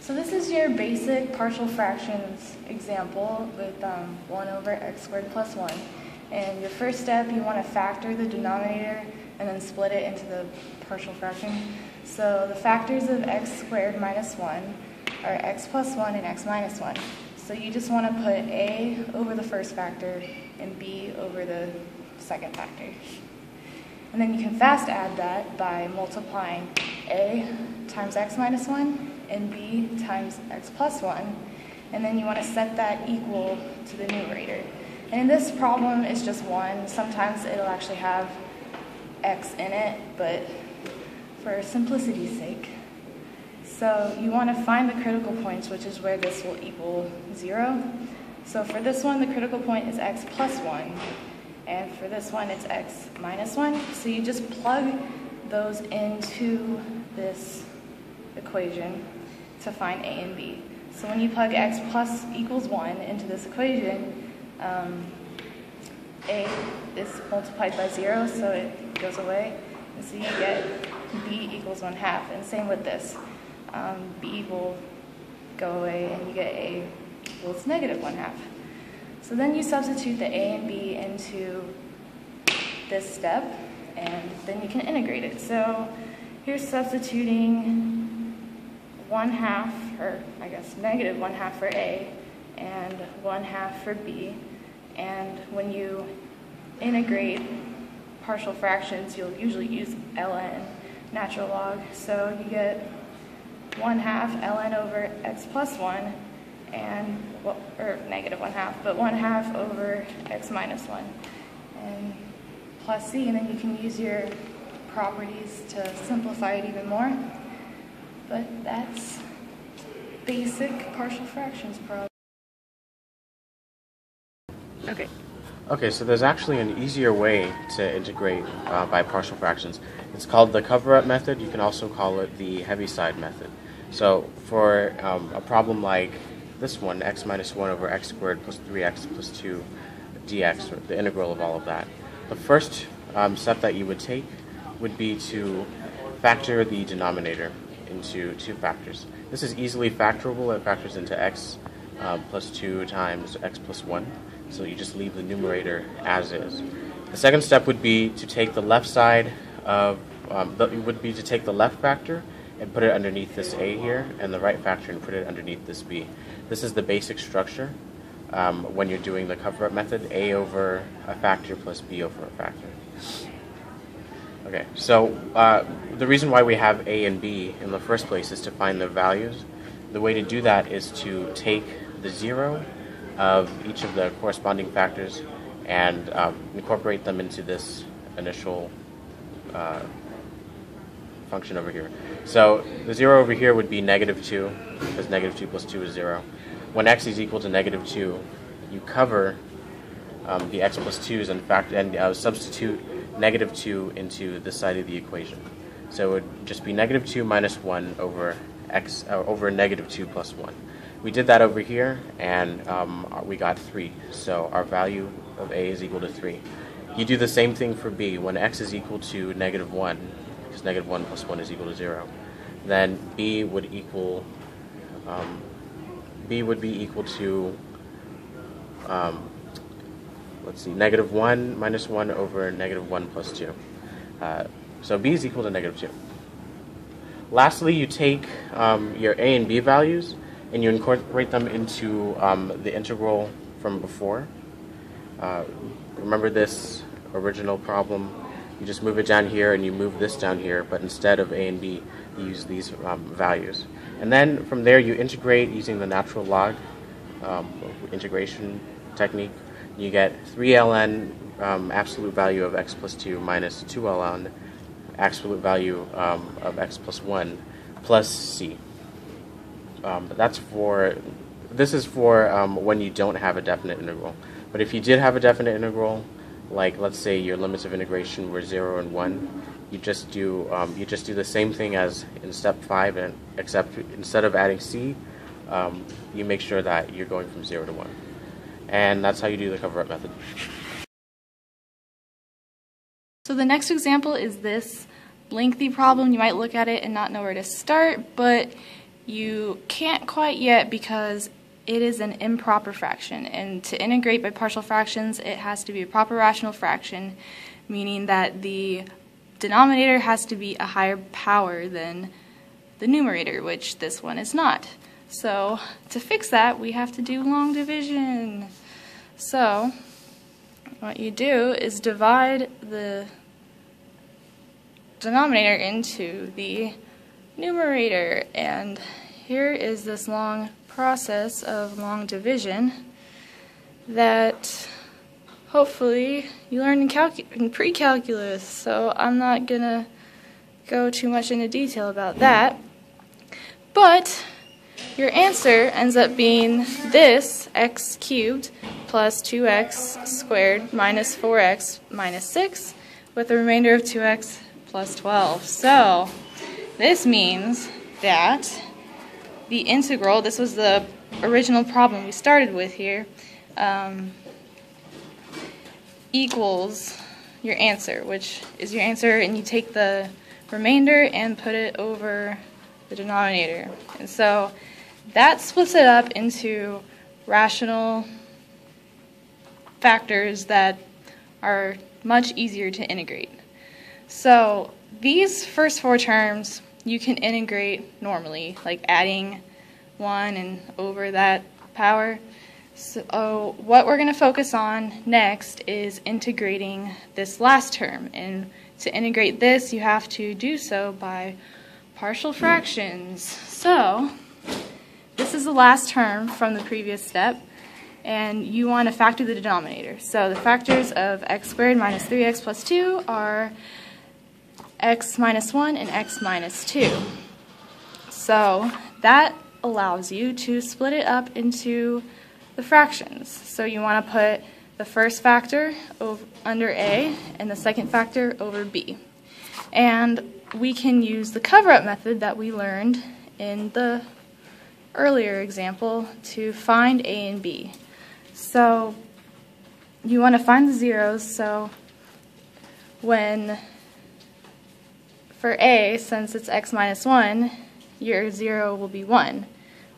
So this is your basic partial fractions example with 1 over x squared plus 1. And your first step, you want to factor the denominator and then split it into the partial fraction. So the factors of x squared minus 1 are x plus 1 and x minus 1. So you just want to put a over the first factor and b over the second factor. And then you can fast add that by multiplying a times x minus 1 and b times x plus 1. And then you want to set that equal to the numerator. And in this problem, it's just 1. Sometimes it'll actually have x in it, but for simplicity's sake. So you want to find the critical points, which is where this will equal 0. So for this one, the critical point is x plus 1. And for this one, it's x minus 1. So you just plug those into this equation to find a and b. So when you plug x plus equals 1 into this equation, a is multiplied by 0, so it goes away. And so you get b equals 1/2. And same with this. B will go away, and you get a equals negative 1/2. So then you substitute the a and b into this step, and then you can integrate it. So here's substituting 1/2, or I guess negative 1/2 for a, and 1/2 for b. And when you integrate partial fractions, you'll usually use ln, natural log. So you get 1/2 ln over x plus 1, and, well, or negative 1/2, but 1/2 over x minus 1, and plus c, and then you can use your properties to simplify it even more. But that's basic partial fractions problem. Okay, so there's actually an easier way to integrate by partial fractions. It's called the cover-up method. You can also call it the Heaviside method. So for a problem like this one, x minus 1 over x squared plus 3x plus 2 dx, or the integral of all of that, the first step that you would take would be to factor the denominator into two factors. This is easily factorable. It factors into x plus 2 times x plus 1. So you just leave the numerator as is. The second step would be to take the left side of, to take the left factor and put it underneath this a here, and the right factor and put it underneath this b. This is the basic structure when you're doing the cover-up method, a over a factor plus b over a factor. Okay, so the reason why we have a and b in the first place is to find their values. The way to do that is to take the 0 of each of the corresponding factors and incorporate them into this initial function over here. So the 0 over here would be negative 2, because negative 2 plus 2 is 0. When x is equal to negative 2, you cover the x plus 2's and substitute negative 2 into this side of the equation. So it would just be negative 2 minus 1 over x over negative 2 plus 1. We did that over here, and we got 3. So our value of a is equal to 3. You do the same thing for b. When x is equal to negative 1, because negative 1 plus 1 is equal to 0, then b would equal be equal to let's see, negative 1 minus 1 over negative 1 plus 2. So b is equal to negative 2. Lastly, you take your a and b values and you incorporate them into the integral from before. Remember this original problem? You just move it down here and you move this down here, but instead of a and b, you use these values. And then from there you integrate using the natural log integration technique. You get 3ln absolute value of x plus 2 minus 2ln absolute value of x plus 1 plus c. But this is for when you don't have a definite integral. But if you did have a definite integral, like let's say your limits of integration were 0 and 1, you just do the same thing as in step 5, and except instead of adding c, you make sure that you're going from 0 to 1. And that's how you do the cover-up method. So the next example is this lengthy problem. You might look at it and not know where to start, but you can't quite yet because it is an improper fraction, and to integrate by partial fractions it has to be a proper rational fraction, meaning that the denominator has to be a higher power than the numerator, which this one is not. So to fix that we have to do long division. So what you do is divide the denominator into the numerator, and here is this long process of long division that hopefully you learned in pre-calculus, so I'm not gonna go too much into detail about that. But your answer ends up being this, x cubed plus 2x squared minus 4x minus 6 with a remainder of 2x plus 12. So this means that the integral, this was the original problem we started with here, equals your answer, which is your answer, and you take the remainder and put it over the denominator. And so that splits it up into rational factors that are much easier to integrate. So these first four terms you can integrate normally, like adding 1 and over that power. So what we're going to focus on next is integrating this last term. And to integrate this, you have to do so by partial fractions. So this is the last term from the previous step, and you want to factor the denominator. So the factors of x squared minus 3x plus 2 are x minus 1 and x minus 2. So that allows you to split it up into the fractions. So you want to put the first factor under a and the second factor over b. And we can use the cover-up method that we learned in the earlier example to find a and b. So you want to find the zeros, so for a, since it's x minus 1, your 0 will be 1.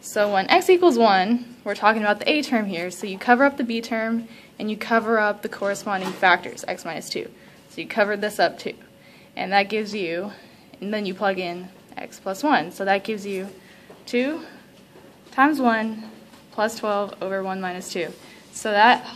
So when x equals 1, we're talking about the a term here, so you cover up the b term and you cover up the corresponding factors, x minus 2. So you covered this up too. And that gives you, and then you plug in x plus 1. So that gives you 2 times 1 plus 12 over 1 minus 2. So that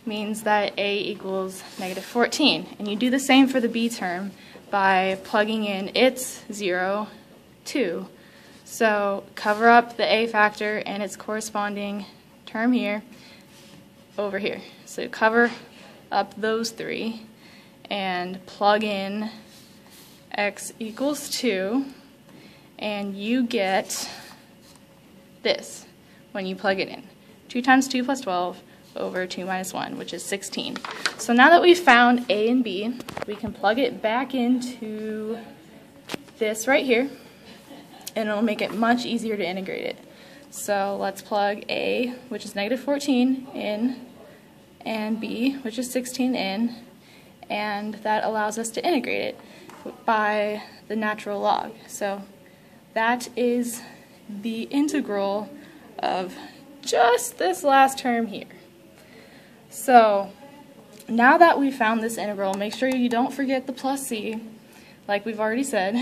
means that a equals negative 14. And you do the same for the b term by plugging in its 0, 2. So cover up the a factor and its corresponding term here over here. So cover up those three and plug in x equals 2, and you get this when you plug it in. 2 times 2 plus 12 over 2 minus 1, which is 16. So now that we've found a and b, we can plug it back into this right here, and it'll make it much easier to integrate it. So let's plug a, which is negative 14, in, and b, which is 16, in, and that allows us to integrate it by the natural log. So that is the integral of just this last term here. So now that we've found this integral, make sure you don't forget the plus c, like we've already said.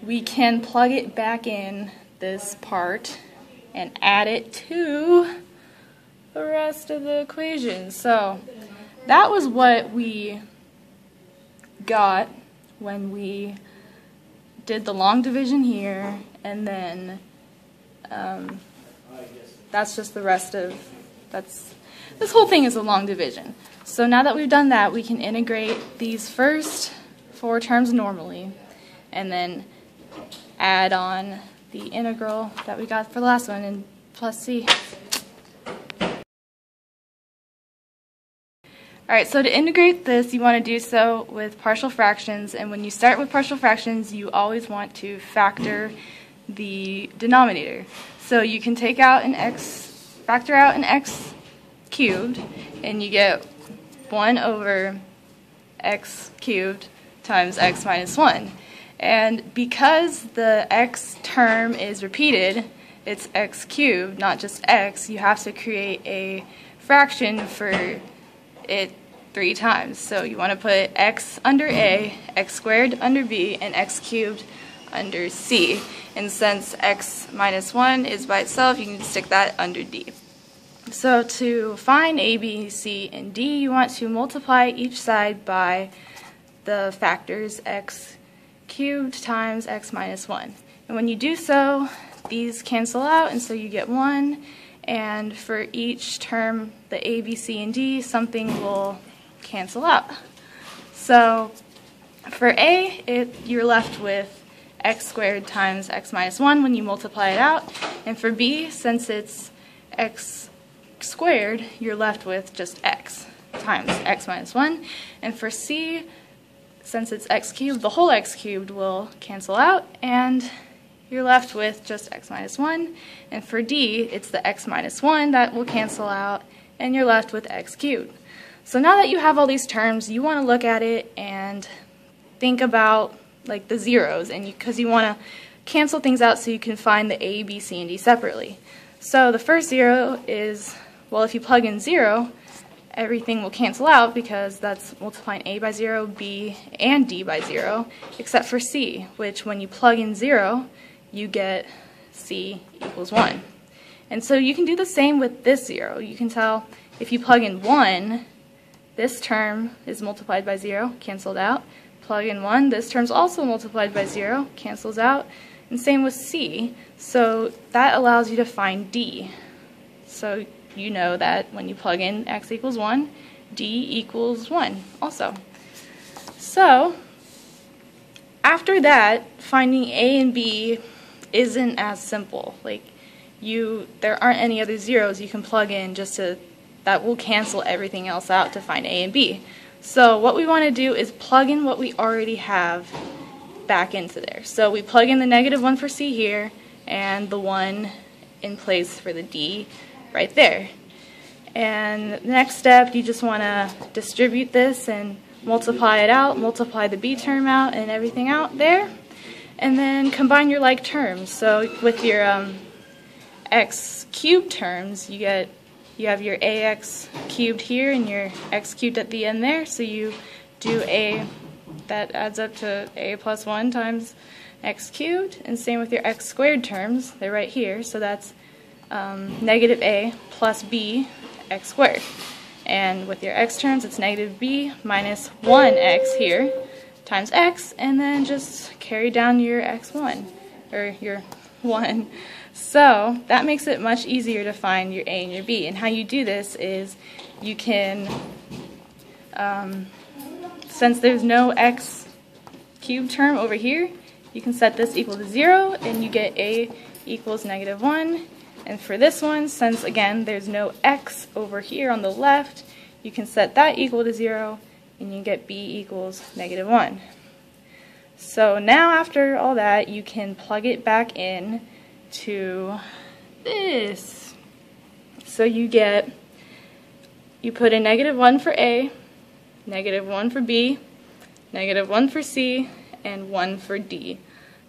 We can plug it back in this part and add it to the rest of the equation. So that was what we got when we did the long division here, and then that's just the rest of, this whole thing is a long division. So now that we've done that, we can integrate these first 4 terms normally, and then add on the integral that we got for the last one, and plus c. Alright, so to integrate this, you want to do so with partial fractions, and when you start with partial fractions, you always want to factor the denominator. So you can take out an x, factor out an x cubed, and you get 1 over x cubed times x minus 1. And because the x term is repeated, it's x cubed, not just x, you have to create a fraction for it 3 times. So you want to put x under a, x squared under b, and x cubed under c. And since x minus 1 is by itself, you can stick that under d. So to find a, b, c, and d, you want to multiply each side by the factors x cubed times x minus 1. And when you do so, these cancel out, and so you get 1. And for each term, the a, b, c, and d, something will cancel out. So for a, you're left with x squared times x minus 1 when you multiply it out. And for b, since it's x squared, you're left with just x times x minus 1. And for c, since it's x cubed, the whole x cubed will cancel out, and you're left with just x minus 1. And for d, it's the x minus 1 that will cancel out, and you're left with x cubed. So now that you have all these terms, you want to look at it and think about like the zeros, and because you want to cancel things out so you can find the a, b, c, and d separately. So the first 0 is, well, if you plug in 0, everything will cancel out because that's multiplying a by 0, b, and d by 0, except for c, which when you plug in 0, you get c equals 1. And so you can do the same with this 0. You can tell if you plug in 1, this term is multiplied by 0, canceled out. Plug in 1, this term's also multiplied by 0, cancels out. And same with c. So that allows you to find d. So you know that when you plug in x equals 1, d equals 1 also. So after that, finding a and b isn't as simple. Like there aren't any other zeros you can plug in that will cancel everything else out to find a and b. So what we want to do is plug in what we already have back into there. So we plug in the -1 for c here and the 1 in place for the d right there. And the next step, you just want to distribute this and multiply it out, multiply the b term out and everything out there, and then combine your like terms. So with your x cubed terms, you have your ax cubed here and your x cubed at the end there, so you do a, that adds up to a plus 1 times x cubed, and same with your x squared terms, they're right here, so that's -a plus b x squared. And with your x terms, it's -b minus 1x here times x, and then just carry down your x1, or your 1. So that makes it much easier to find your a and your b. And how you do this is you can, since there's no x cubed term over here, you can set this equal to 0, and you get a equals -1. And for this one, since again there's no x over here on the left, you can set that equal to 0, and you get b equals -1. So now after all that, you can plug it back in to this. So you put a -1 for a, -1 for b, -1 for c, and 1 for d.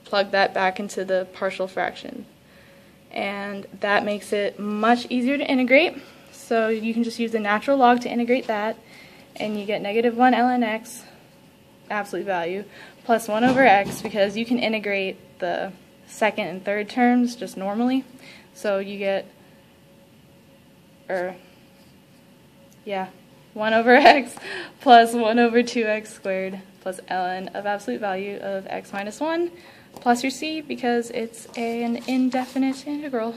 Plug that back into the partial fraction. And that makes it much easier to integrate. So you can just use the natural log to integrate that, and you get -1 ln x, absolute value, plus 1 over x, because you can integrate the second and third terms just normally. So you get, 1 over x plus 1 over 2x squared plus ln of absolute value of x minus 1 plus your c, because it's an indefinite integral.